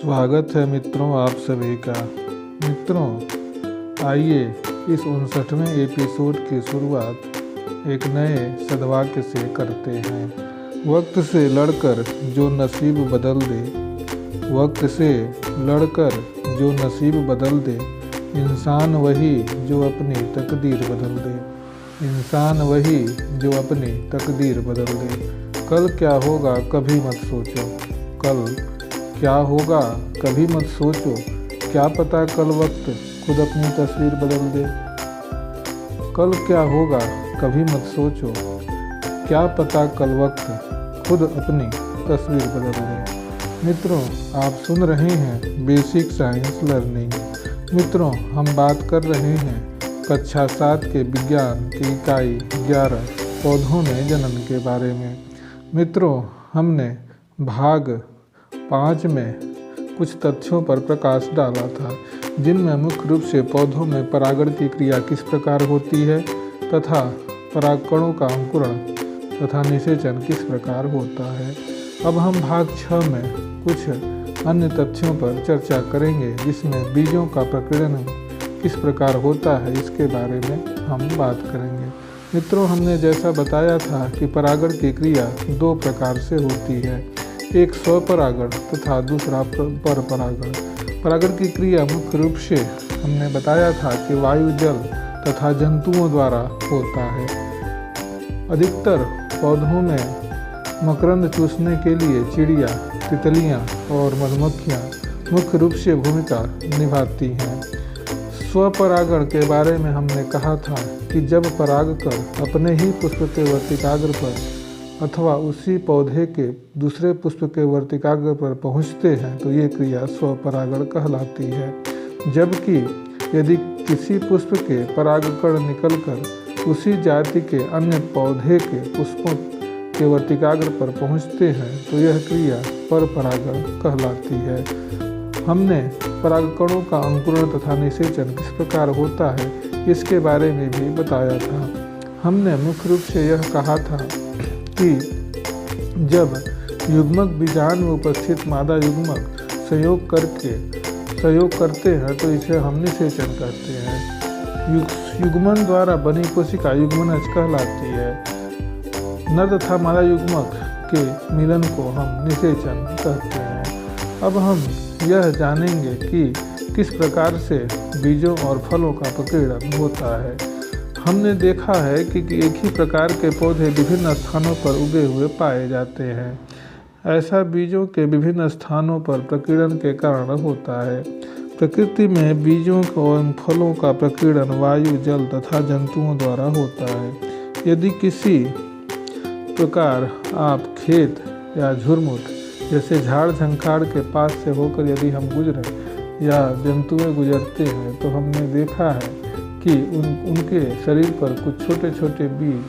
स्वागत है मित्रों आप सभी का। मित्रों आइए इस 59वें एपिसोड की शुरुआत एक नए सदवाक्य से करते हैं। वक्त से लड़कर जो नसीब बदल दे, वक्त से लड़कर जो नसीब बदल दे, इंसान वही जो अपनी तकदीर बदल दे, इंसान वही जो अपनी तकदीर बदल दे। कल क्या होगा कभी मत सोचो, कल क्या होगा कभी मत सोचो, क्या पता कल वक्त खुद अपनी तस्वीर बदल दे। कल क्या होगा कभी मत सोचो, क्या पता कल वक्त खुद अपनी तस्वीर बदल दे। मित्रों आप सुन रहे हैं बेसिक साइंस लर्निंग। मित्रों हम बात कर रहे हैं कक्षा 7 के विज्ञान की इकाई 11 पौधों में जनन के बारे में। मित्रों हमने भाग 5 में कुछ तथ्यों पर प्रकाश डाला था, जिनमें मुख्य रूप से पौधों में परागण की क्रिया किस प्रकार होती है तथा परागकणों का अंकुरण तथा निषेचन किस प्रकार होता है। अब हम भाग 6 में कुछ अन्य तथ्यों पर चर्चा करेंगे, जिसमें बीजों का प्रकीर्णन किस प्रकार होता है इसके बारे में हम बात करेंगे। मित्रों हमने जैसा बताया था कि परागण की क्रिया 2 प्रकार से होती है, एक स्वपरागण तथा दूसरा परपरागण। परागण की क्रिया मुख्य रूप से हमने बताया था कि वायु, जल तथा जंतुओं द्वारा होता है। अधिकतर पौधों में मकरंद चूसने के लिए चिड़िया, तितलियां और मधुमक्खियां मुख्य रूप से भूमिका निभाती हैं। स्वपरागण के बारे में हमने कहा था कि जब परागकण अपने ही पुष्प के वर्तिकाग्र पर अथवा उसी पौधे के दूसरे पुष्प के वर्तिकाग्र पर पहुँचते हैं तो ये क्रिया स्वपरागण कहलाती है। जबकि यदि किसी पुष्प के परागकण निकलकर उसी जाति के अन्य पौधे के पुष्पों के वर्तिकाग्र पर पहुँचते हैं तो यह क्रिया परपरागण कहलाती है। हमने परागकणों का अंकुरण तथा निषेचन किस प्रकार होता है इसके बारे में भी बताया था। हमने मुख्य रूप से यह कहा था कि जब युग्मक बीजांड में उपस्थित मादा युग्मक संयोग करते हैं तो इसे हम निषेचन कहते हैं। युग्मन द्वारा बनी कोशिका युग्मनज कहलाती है। नर तथा मादा युग्मक के मिलन को हम निषेचन कहते हैं। अब हम यह जानेंगे कि किस प्रकार से बीजों और फलों का प्रकीर्णन होता है। हमने देखा है कि एक ही प्रकार के पौधे विभिन्न स्थानों पर उगे हुए पाए जाते हैं। ऐसा बीजों के विभिन्न स्थानों पर प्रकीर्णन के कारण होता है। प्रकृति में बीजों एवं फलों का प्रकीर्णन वायु, जल तथा जंतुओं द्वारा होता है। यदि किसी प्रकार आप खेत या झुरमुट जैसे झाड़ झंखाड़ के पास से होकर यदि हम गुजरें या जंतुएं गुजरते हैं तो हमने देखा है कि उनके शरीर पर कुछ छोटे छोटे बीज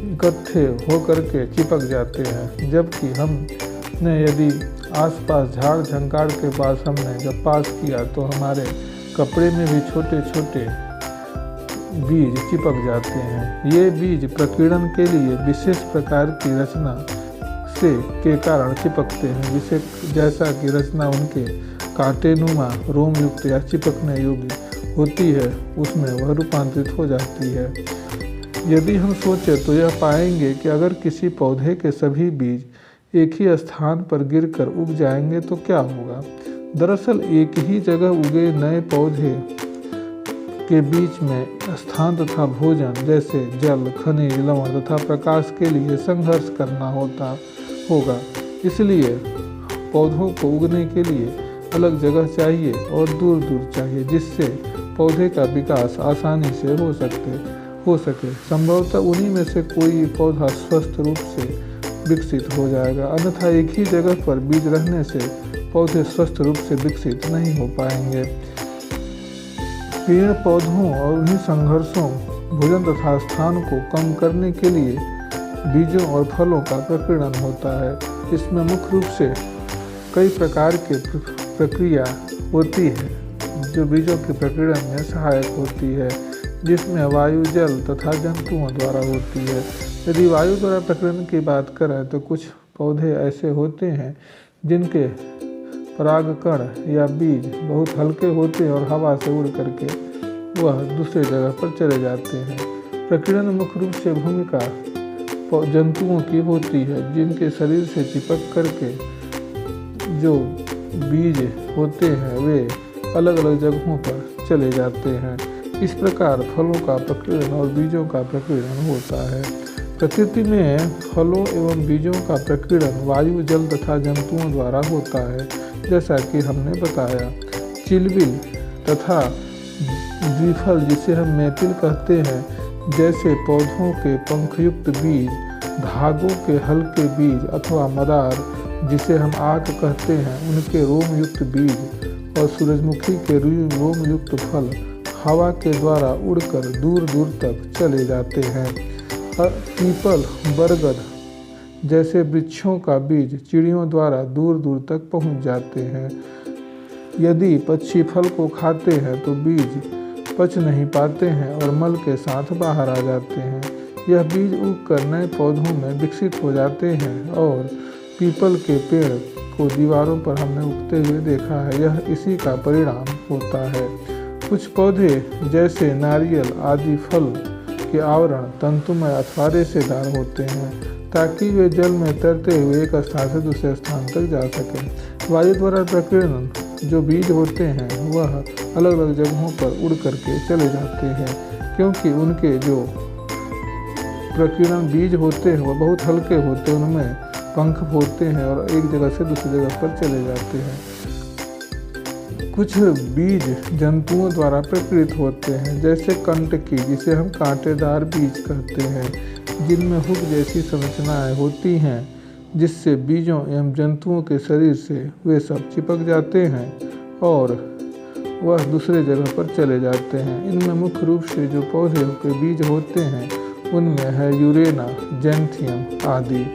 इकट्ठे होकर के चिपक जाते हैं। जबकि हमने यदि आसपास झाड़ झंकाड़ के पास हमने जब पास किया तो हमारे कपड़े में भी छोटे छोटे बीज चिपक जाते हैं। ये बीज प्रकीर्णन के लिए विशेष प्रकार की रचना के कारण चिपकते हैं, जैसा कि रचना उनके कांटेनुमा रोम युक्त या चिपकने योग्य होती है उसमें वह रूपांतरित हो जाती है। यदि हम सोचें तो यह पाएंगे कि अगर किसी पौधे के सभी बीज एक ही स्थान पर गिरकर उग जाएंगे तो क्या होगा। दरअसल एक ही जगह उगे नए पौधे के बीच में स्थान तथा भोजन जैसे जल, खनिज, लवण तथा प्रकाश के लिए संघर्ष करना होगा। इसलिए पौधों को उगने के लिए अलग जगह चाहिए और दूर दूर चाहिए, जिससे पौधे का विकास आसानी से हो सके। संभवतः उन्हीं में से कोई पौधा स्वस्थ रूप से विकसित हो जाएगा, अन्यथा एक ही जगह पर बीज रहने से पौधे स्वस्थ रूप से विकसित नहीं हो पाएंगे। पेड़ पौधों और उन्हीं संघर्षों, भोजन तथा स्थान को कम करने के लिए बीजों और फलों का प्रकीर्णन होता है। इसमें मुख्य रूप से कई प्रकार की प्रक्रिया होती है जो बीजों के प्रकीर्णन में सहायक होती है, जिसमें वायु, जल तथा जंतुओं द्वारा होती है। यदि वायु द्वारा प्रकीर्णन की बात करें तो कुछ पौधे ऐसे होते हैं जिनके परागकण या बीज बहुत हल्के होते हैं और हवा से उड़ करके वह दूसरे जगह पर चले जाते हैं। प्रकीर्णन मुख्य रूप से भूमिका जंतुओं की होती है, जिनके शरीर से चिपक करके जो बीज होते हैं वे अलग अलग जगहों पर चले जाते हैं। इस प्रकार फलों का प्रकीर्णन और बीजों का प्रकीर्णन होता है। प्रकृति में फलों एवं बीजों का प्रकीर्णन वायु, जल तथा जंतुओं द्वारा होता है, जैसा कि हमने बताया। चिलबिल तथा द्विफल, जिसे हम मैपिल कहते हैं, जैसे पौधों के पंखयुक्त बीज, धागों के हल्के बीज अथवा मदार, जिसे हम आक कहते हैं, उनके रोमयुक्त बीज और सूरजमुखी के रोमयुक्त फल हवा के द्वारा उड़कर दूर दूर तक चले जाते हैं। पीपल, बरगद जैसे वृक्षों का बीज चिड़ियों द्वारा दूर दूर तक पहुंच जाते हैं। यदि पक्षी फल को खाते हैं तो बीज पच नहीं पाते हैं और मल के साथ बाहर आ जाते हैं। यह बीज उगकर नए पौधों में विकसित हो जाते हैं और पीपल के पेड़ को दीवारों पर हमने उगते हुए देखा है। यह इसी का परिणाम होता है। कुछ पौधे जैसे नारियल आदि फल के आवरण तंतुमय अथवा रेशेदार होते हैं, ताकि वे जल में तैरते हुए एक स्थान से दूसरे स्थान तक जा सकें। वायु द्वारा प्रकीर्णन जो बीज होते हैं वह अलग अलग जगहों पर उड़ करके चले जाते हैं, क्योंकि उनके जो प्रकीर्णन बीज होते हैं वह बहुत हल्के होते हैं, उनमें पंख होते हैं और एक जगह से दूसरी जगह पर चले जाते हैं। कुछ बीज जंतुओं द्वारा प्रकीर्णित होते हैं, जैसे कंटकी, जिसे हम कांटेदार बीज कहते हैं, जिनमें हुक जैसी संरचनाएं होती हैं, जिससे बीजों एवं जंतुओं के शरीर से वे सब चिपक जाते हैं और वह दूसरे जगह पर चले जाते हैं। इनमें मुख्य रूप से जो पौधे के बीज होते हैं उनमें है यूरेना, जैंथियम आदि।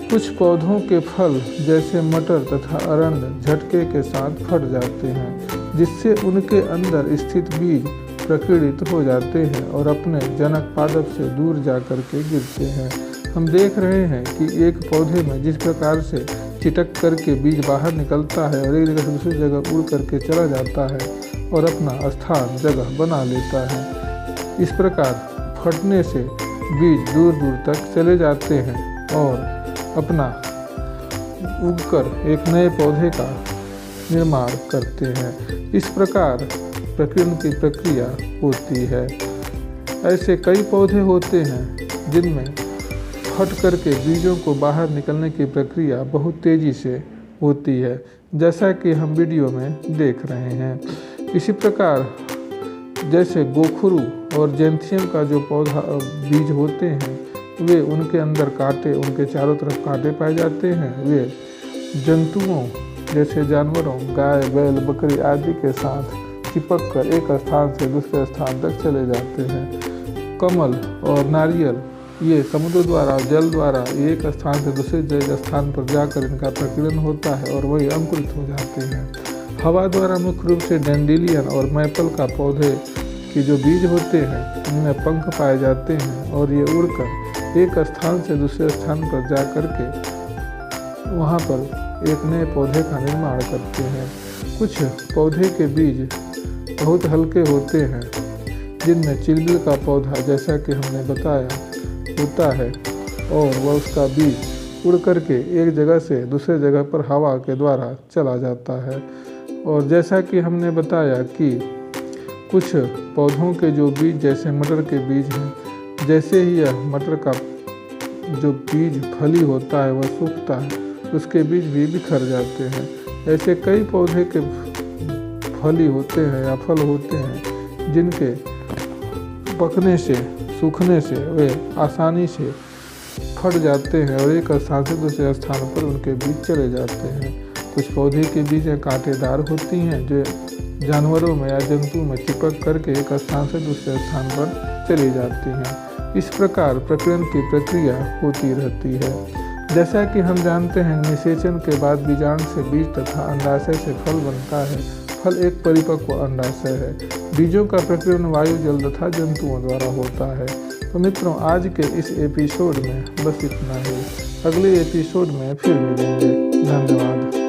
कुछ पौधों के फल जैसे मटर तथा अरंड झटके के साथ फट जाते हैं, जिससे उनके अंदर स्थित बीज प्रकीर्णित हो जाते हैं और अपने जनक पादप से दूर जा कर के गिरते हैं। हम देख रहे हैं कि एक पौधे में जिस प्रकार से चिटक करके बीज बाहर निकलता है और एक जगह से दूसरी जगह उड़ करके चला जाता है और अपना स्थान जगह बना लेता है। इस प्रकार फटने से बीज दूर दूर तक चले जाते हैं और अपना उगकर एक नए पौधे का निर्माण करते हैं। इस प्रकार प्रकीर्णन की प्रक्रिया होती है। ऐसे कई पौधे होते हैं जिनमें फट करके बीजों को बाहर निकलने की प्रक्रिया बहुत तेज़ी से होती है, जैसा कि हम वीडियो में देख रहे हैं। इसी प्रकार जैसे गोखरू और जैंथियम का जो पौधा बीज होते हैं वे उनके अंदर कांटे, उनके चारों तरफ कांटे पाए जाते हैं। वे जंतुओं जैसे जानवरों, गाय, बैल, बकरी आदि के साथ चिपक कर एक स्थान से दूसरे स्थान तक चले जाते हैं। कमल और नारियल ये समुद्र द्वारा, जल द्वारा एक स्थान से दूसरे स्थान पर जाकर इनका प्रकीर्णन होता है और वही अंकुरित हो जाते हैं। हवा द्वारा मुख्य रूप से डैंडेलियन और मैपल का पौधे के जो बीज होते हैं उनमें पंख पाए जाते हैं और ये उड़कर एक स्थान से दूसरे स्थान पर जा कर के वहाँ पर एक नए पौधे का निर्माण करते हैं। कुछ पौधे के बीज बहुत हल्के होते हैं, जिनमें चिलबिल का पौधा, जैसा कि हमने बताया, होता है और वह उसका बीज उड़ करके एक जगह से दूसरे जगह पर हवा के द्वारा चला जाता है। और जैसा कि हमने बताया कि कुछ पौधों के जो बीज जैसे मटर के बीज हैं, जैसे ही यह मटर का जो बीज फली होता है वह सूखता है, उसके बीज भी बिखर जाते हैं। ऐसे कई पौधे के फली होते हैं या फल होते हैं जिनके पकने से, सूखने से वे आसानी से फट जाते हैं और एक स्थान से दूसरे स्थान पर उनके बीज चले जाते हैं। कुछ पौधे के बीजें कांटेदार होती हैं जो जानवरों में या जंतु में चिपक करके एक स्थान से दूसरे स्थान पर चली जाती हैं। इस प्रकार प्रकीर्णन की प्रक्रिया होती रहती है। जैसा कि हम जानते हैं, निषेचन के बाद बीजांड से बीज तथा अंडाशय से फल बनता है। फल एक परिपक्व अंडाशय है। बीजों का प्रकीर्णन वायु, जल तथा जंतुओं द्वारा होता है। तो मित्रों, आज के इस एपिसोड में बस इतना ही। अगले एपिसोड में फिर मिलेंगे। धन्यवाद।